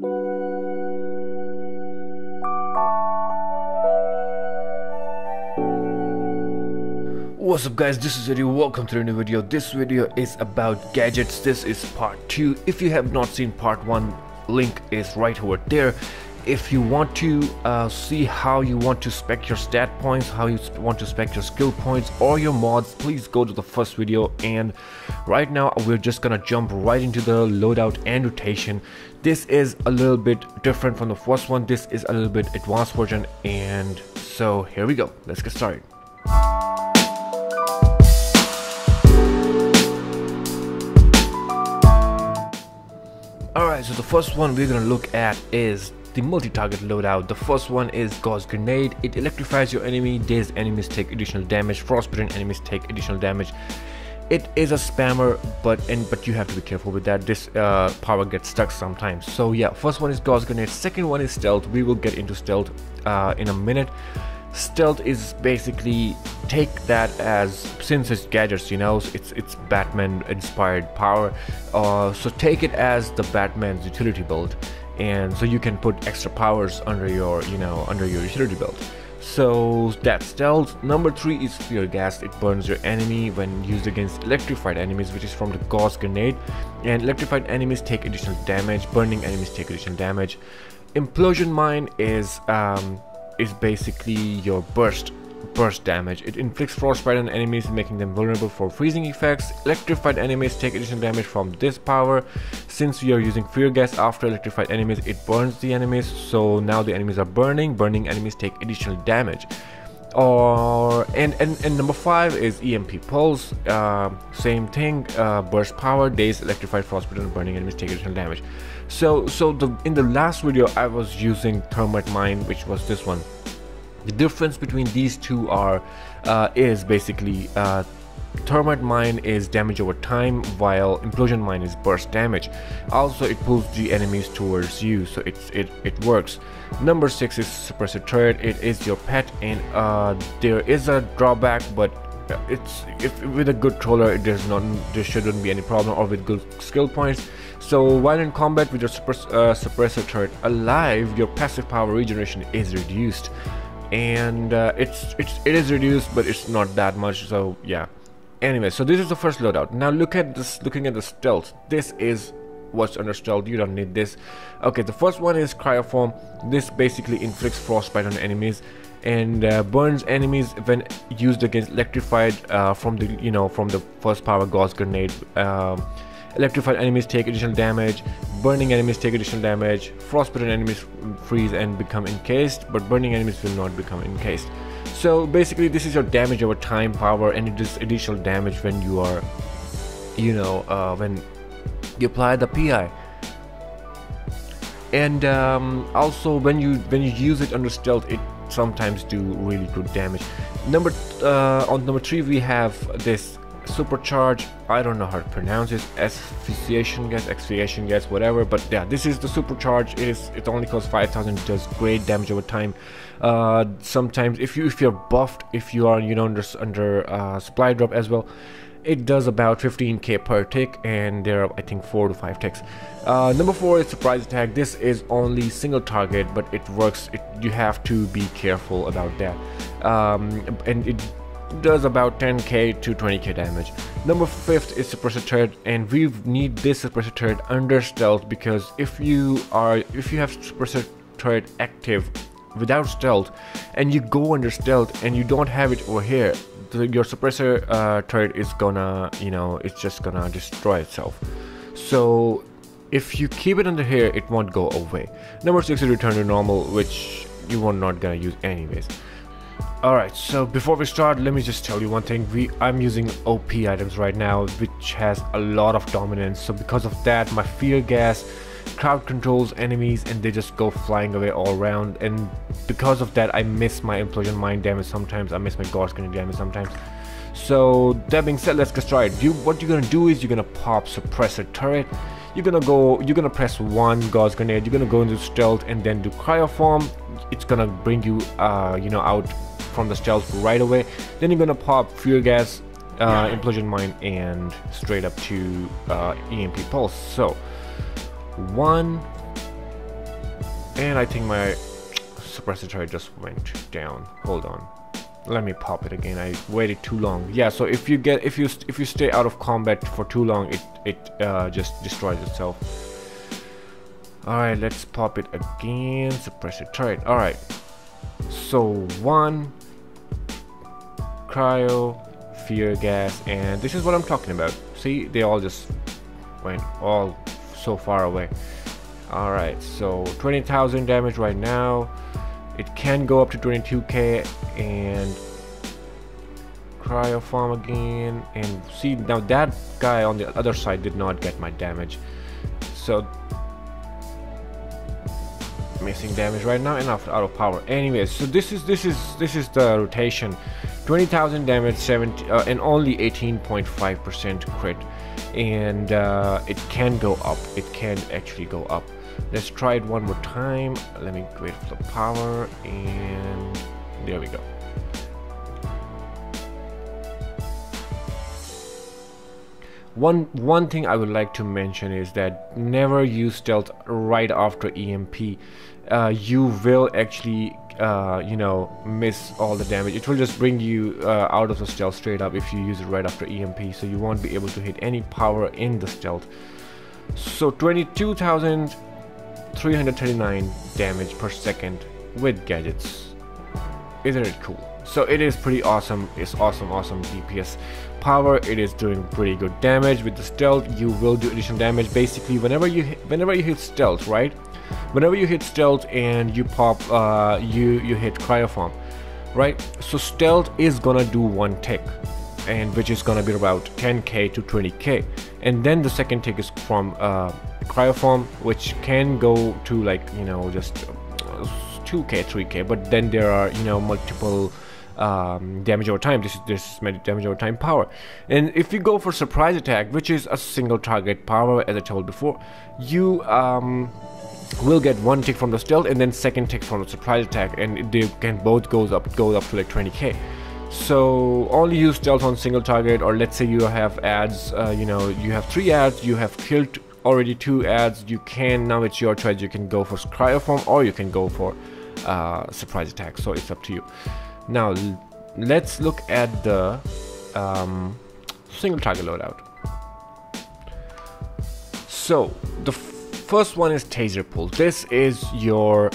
What's up guys, this is iEddy. Welcome to a new video. This video is about gadgets. This is part 2. If you have not seen part 1, link is right over there. If you want to see how you want to spec your stat points, how you want to spec your skill points or your mods, please go to the first video. And right now we're just gonna jump right into the loadout annotation. This is a little bit different from the first one. This is a little bit advanced version, and so here we go. Let's get started. Alright, so the first one we're gonna look at is the multi-target loadout. The first one is Gauss Grenade. It electrifies your enemy, dazed enemies take additional damage, frostbitten enemies take additional damage. It is a spammer, but you have to be careful with that. This power gets stuck sometimes. So yeah, first one is Gauss Grenade. Second one is Stealth. We will get into Stealth in a minute. Stealth is basically, take that as, since it's gadgets, you know, it's Batman inspired power, so take it as the Batman's utility build, and so you can put extra powers under your utility build. So that's Stealth. Number 3 is Fear Gas. It burns your enemy when used against electrified enemies, which is from the Gauss Grenade, and electrified enemies take additional damage, burning enemies take additional damage. Implosion Mine is basically your burst damage. It inflicts frostbite on enemies, making them vulnerable for freezing effects. Electrified enemies take additional damage from this power. Since we are using Fear Gas after electrified enemies, it burns the enemies, so now the enemies are burning enemies take additional damage. And number 5 is EMP Pulse. Same thing, burst power, dazed, electrified, frostbite, and burning enemies take additional damage. So in the last video I was using Thermite Mine, which was this one. The difference between these two is basically Thermite Mine is damage over time, while Implosion Mine is burst damage. Also, it pulls the enemies towards you, so it works. Number 6 is Suppressor Turret. It is your pet, and there is a drawback, but if with a good troller there shouldn't be any problem, or with good skill points. So while in combat with your Suppressor Turret alive, your passive power regeneration is reduced, and it is reduced, but it's not that much. So yeah. Anyway, so this is the first loadout. Now looking at the Stealth. This is what's under Stealth. You don't need this. Okay, the first one is Cryoform. This basically inflicts frostbite on enemies and burns enemies when used against electrified from the first power Gauss Grenade. Electrified enemies take additional damage, burning enemies take additional damage, frostbitten enemies freeze and become encased, but burning enemies will not become encased. So basically this is your damage over time power, and it is additional damage when you are, when you apply the PI. And also when you use it under Stealth, it sometimes do really good damage. On number 3 we have this Supercharge. I don't know how to pronounce it. Exfoliation gas, whatever. But yeah, this is the Supercharge. It only costs 5,000. It does great damage over time. Sometimes if you're buffed, if you are under supply drop as well, it does about 15k per tick, and there are I think 4 to 5 ticks. Number 4 is Surprise Attack. This is only single target, but it works. You have to be careful about that, and it does about 10k to 20k damage. Number 5 is Suppressor Turret, and we need this Suppressor Turret under Stealth, because if you have Suppressor Turret active without Stealth and you go under Stealth and you don't have it over here, your Suppressor Turret is gonna, it's just gonna destroy itself. So if you keep it under here, it won't go away. Number 6 is Return to Normal, which you are not gonna use anyways. Alright, so before we start, let me just tell you one thing. I'm using OP items right now, which has a lot of dominance. So because of that, my Fear Gas crowd controls enemies and they just go flying away all around, and because of that I miss my Implosion Mine damage sometimes, I miss my Gauss Grenade damage sometimes. So that being said, let's get started. What you're gonna do is you're gonna pop Suppressor Turret. You're gonna press 1 Gauss Grenade, you're gonna go into Stealth and then do Cryoform. It's gonna bring you out from the Stealth right away. Then you're gonna pop Fear Gas, Implosion Mine, and straight up to EMP Pulse. So 1, And I think my suppressor turret just went down. Hold on, let me pop it again. I waited too long. Yeah, so if you stay out of combat for too long, it just destroys itself. Alright, let's pop it again. Suppressor turret. Alright, so 1 cryo, fear gas, and this is what I'm talking about. See, they all just went all so far away. Alright, so 20,000 damage right now. It can go up to 22k. And cryo farm again, and see, now that guy on the other side did not get my damage, so missing damage right now and out of power. Anyways, so this is the rotation. 20,000 damage, 70 and only 18.5% crit, and it can go up. It can actually go up. Let's try it one more time. Let me wait for the power, and there we go. One thing I would like to mention is that never use stealth right after EMP. You will actually you know, miss all the damage. It will just bring you out of the stealth straight up if you use it right after EMP, so you won't be able to hit any power in the stealth. So 22,339 damage per second with gadgets. Isn't it cool? So it is pretty awesome. It's awesome DPS power. It is doing pretty good damage. With the stealth, you will do additional damage. Basically, whenever you hit stealth, right? Whenever you hit stealth and you pop, you hit cryoform, right? So stealth is gonna do 1 tick, and which is gonna be about 10k to 20k, and then the second tick is from cryoform, which can go to, like, you know, just 2k, 3k, but then there are, you know, multiple damage over time. This is damage over time power. And if you go for surprise attack, which is a single target power, as I told before, you will get 1 tick from the stealth and then second tick from the surprise attack, and they can both go up to like 20k. So only use stealth on single target, or let's say you have ads, you know, you have 3 ads, you have killed already 2 ads, you can, now it's your choice, you can go for cryoform or you can go for surprise attack, so it's up to you. Now let's look at the single target loadout. So the first one is Taser Pull. This is your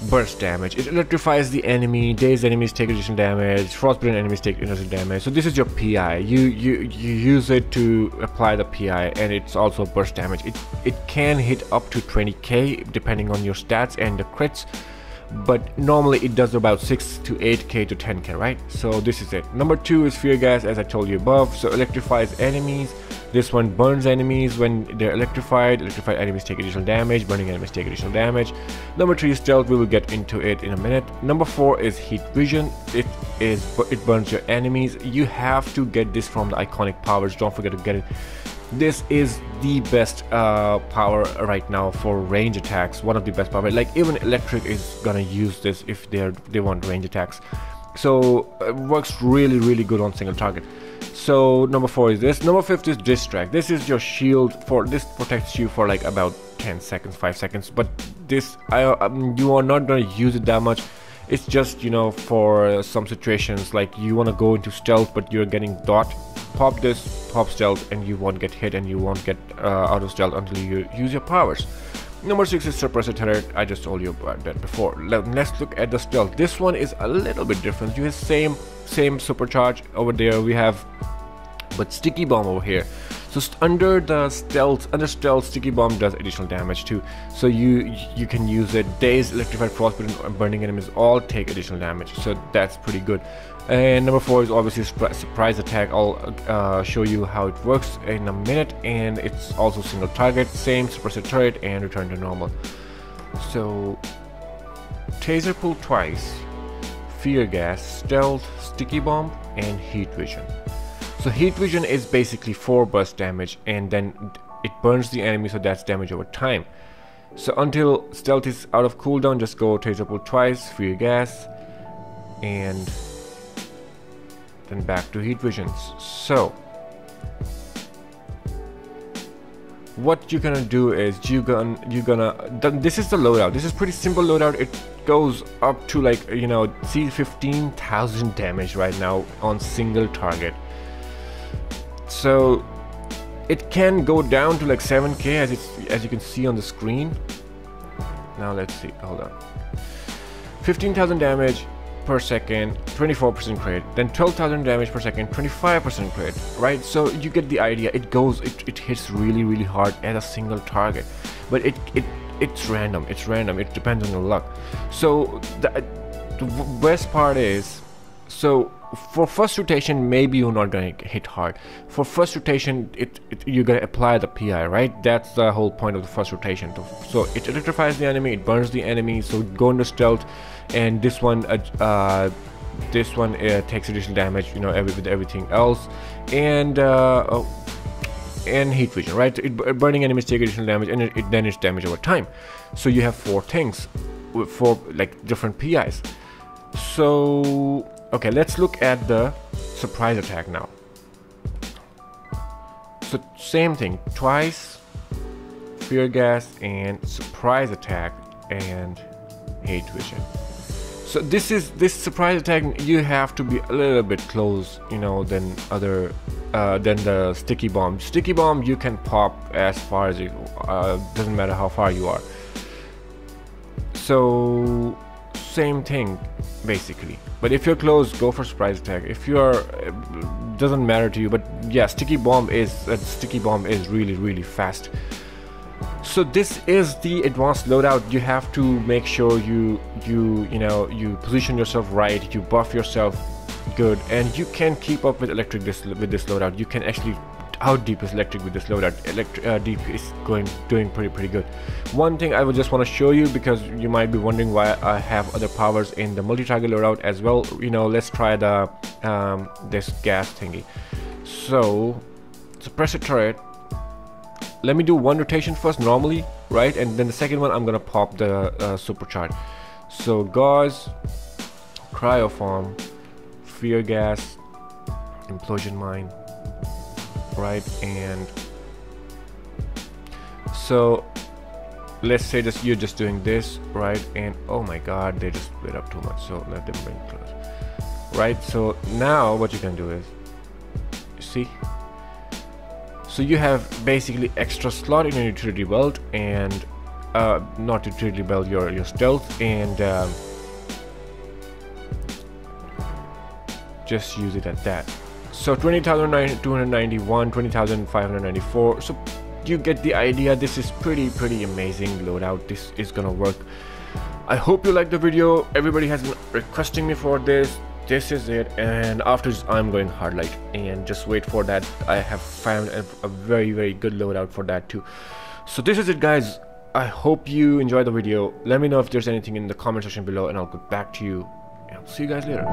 burst damage. It electrifies the enemy, dazed enemies take additional damage, frostbitten enemies take additional damage. So this is your PI. You use it to apply the PI, and it's also burst damage. It can hit up to 20k depending on your stats and the crits, but normally it does about 6 to 8k to 10k, right? So this is it. Number 2 is fear gas, as I told you above. So electrifies enemies. This one burns enemies when they're electrified. Electrified enemies take additional damage, burning enemies take additional damage. Number 3 is stealth. We will get into it in a minute. Number 4 is heat vision. It burns your enemies. You have to get this from the iconic powers. Don't forget to get it. This is the best power right now for range attacks. One of the best power. Like even electric is gonna use this if they want range attacks. So it works really good on single target. So number 4 is this. Number 5 is distract. This is your shield. This protects you for like about 10 seconds, 5 seconds. But this, you are not gonna use it that much. It's just, you know, for some situations like you want to go into stealth but you're getting dot. Pop this, pop stealth, and you won't get hit and you won't get out of stealth until you use your powers. Number 6 is suppressor turret. I just told you about that before. Let's look at the stealth. This one is a little bit different. You have same supercharge over there we have, but sticky bomb over here. So under stealth, sticky bomb does additional damage too. So you can use it. Dazed, electrified, frostbitten, and burning enemies all take additional damage. So that's pretty good. And number 4 is obviously surprise attack. I'll show you how it works in a minute. And it's also single target, same suppressor turret, and return to normal. So taser pull twice, fear gas, stealth, sticky bomb, and heat vision. So heat vision is basically 4 burst damage, and then it burns the enemy, so that's damage over time. So until stealth is out of cooldown, just go taser pull twice, fear gas, and then back to heat visions. So what you're gonna do is this is the loadout. This is pretty simple loadout. It goes up to like, you know, see 15,000 damage right now on single target. So it can go down to like 7k as you can see on the screen. Now let's see, hold on. 15,000 damage per second, 24% crit, then 12,000 damage per second, 25% crit, right? So you get the idea. It hits really hard at a single target, but it's random. It depends on your luck. So the best part is, so for first rotation maybe you're not gonna hit hard. For first rotation you're gonna apply the PI, right? That's the whole point of the first rotation. So it electrifies the enemy, it burns the enemy, so go into stealth. And this one takes additional damage, you know, with everything else. And heat vision, right? Burning enemies take additional damage, and then it's damage over time. So you have 4 things for like different PIs. So okay, let's look at the surprise attack now. So same thing, twice fear gas and surprise attack and hate vision. So this surprise attack, you have to be a little bit close, you know, than the sticky bomb. Sticky bomb you can pop as far as you doesn't matter how far you are. So same thing basically, but if you're close, go for surprise attack. If you're doesn't matter to you, but yeah, sticky bomb is really fast. So this is the advanced loadout. You have to make sure you position yourself right, you buff yourself good, and you can keep up with electric with this loadout. You can actually out DPS electric with this loadout. DPS is doing pretty good. One thing I would just want to show you, because you might be wondering why I have other powers in the multi-target loadout as well. You know, let's try the this gas thingy. So suppress a turret. Let me do one rotation first normally, right? And then the second one I'm gonna pop the supercharge. So gauze, cryoform, fear gas, implosion mine, right? And so let's say that you're just doing this, right? And oh my god, they just split up too much, so let them bring close, right? So now what you can do is, you see, so you have basically extra slot in your utility belt, and not utility belt, your stealth, and just use it at that. So 20,291, 20,594. So you get the idea. This is pretty amazing loadout. This is gonna work. I hope you like the video. Everybody has been requesting me for this. This is it, and after this I'm going hard light, and just wait for that. I have found a very good loadout for that too. So this is it, guys. I hope you enjoyed the video. Let me know if there's anything in the comment section below, and I'll get back to you, and I'll see you guys later.